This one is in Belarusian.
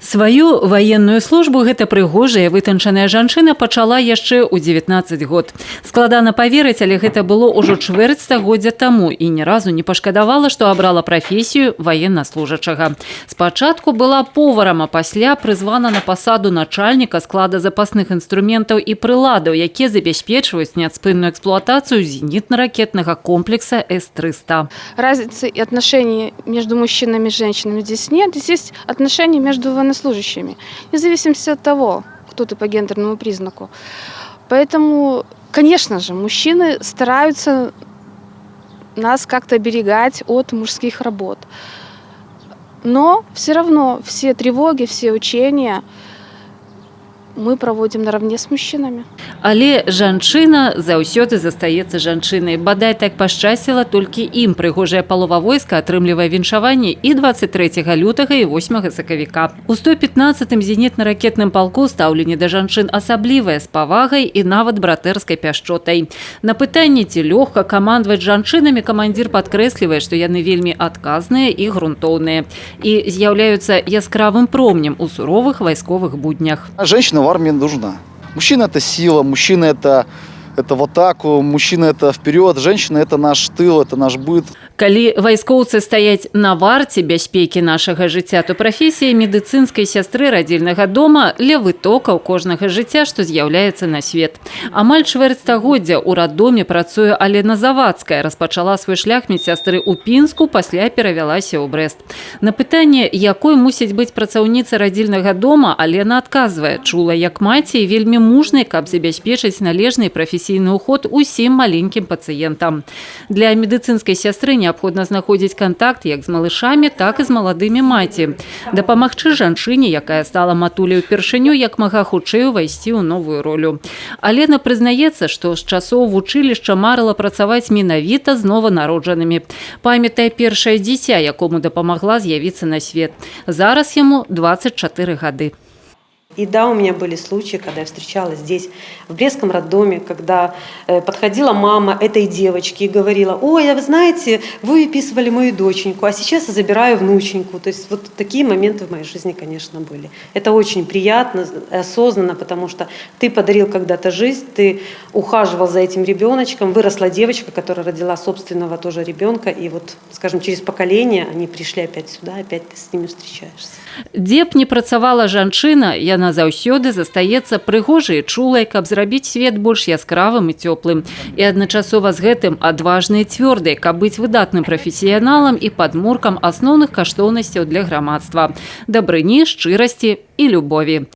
Сваю ваенную службу гэта прыгожая вытанчаная жанчына пачала яшчэ ў 19 год. Складана паверыць, але гэта было ўжо чвэрць стагоддзя таму і ні разу не пашкадавала, што абрала прафесію ваеннаслужачага. Спачатку была поварам, а пасля прызвана на пасаду начальніка склада запасных інструментаў і прыладаў, якія забяспечваюць няспынную эксплуатацыю зенітна-ракетнага комплекса С-300. Разницы и отношений между мужчинами и женщинами здесь нет. Здесь есть отношения между военнослужащими, вне зависимости от того, кто ты по гендерному признаку. Поэтому, конечно же, мужчины стараются нас как-то оберегать от мужских работ. Но все равно все тревоги, все учения мы проводим наравне с мужчинами. Але жанчына заўсёды застаецца жанчынай. Бадай так пашчасціла толькі ім. Прыгожая палова войска атрымлівае віншаванне і 23 лютага і 8 сакавіка. У 115-м зенітна-ракетным палку стаўленне да жанчын асаблівае, з павагай і нават братэрскай пяшчотай. На пытанне, ці лёгка камандаваць жанчынамі, камандзір падкрэслівае, што яны вельмі адказныя і грунтоўныя і з'яўляюцца яскравым промнем у суровых вайсковых буднях. Женщина в армии нужна. Мужчина – это сила, мужчина – это в атаку, мужчина – это вперед, женщина – это наш тыл, это наш быт. Калі вайскоўцы стаяць на варце бяспекі нашага жыцця, то прафесія медыцынскай сястры радзільнага дома ля вытокаў кожнага жыцця, што з'яўляецца на свет. Амаль чвэрць стагоддзя ў раддоме працуе Алена Завадская, распачала свой шлях медсястры ў Пінску, пасля перавялася ў Брэст. На пытанне, якой мусіць быць працаўніца радзільнага дома, Алена адказвае: чула як маці і вельмі мужнай, каб забяспечыць належны прафесійны ўход усім маленькім пацыентам. Для медыцынскай сястры неабходна знаходзіць кантакт як з малышамі, так і з маладымі маці. Дапамагчы жанчыне, якая стала матуляй упершыню, як мага хутчэй увайсці ў новую ролю. Алена прызнаецца, што з часоў вучылішча марыла працаваць менавіта з нованароджанымі. Памятае першае дзіця, якому дапамагла з'явіцца на свет. Зараз яму 24 гады. И да, у меня были случаи, когда я встречалась здесь, в Брестском роддоме, когда подходила мама этой девочки и говорила: ой, а вы знаете, вы выписывали мою доченьку, а сейчас я забираю внученьку. То есть вот такие моменты в моей жизни, конечно, были. Это очень приятно, осознанно, потому что ты подарил когда-то жизнь, ты ухаживал за этим ребеночком, выросла девочка, которая родила собственного тоже ребенка, и вот, скажем, через поколение они пришли опять сюда, опять ты с ними встречаешься. Дзе б не працавала жанчына, яна заўсёды застаецца прыгожай і чулай, каб зрабіць свет больш яскравым і цёплым. І адначасова з гэтым адважнай і цвёрдай, каб быць выдатным прафесіяналам і падмуркам асноўных каштоўнасцяў для грамадства – дабрыні, шчырасці і любові.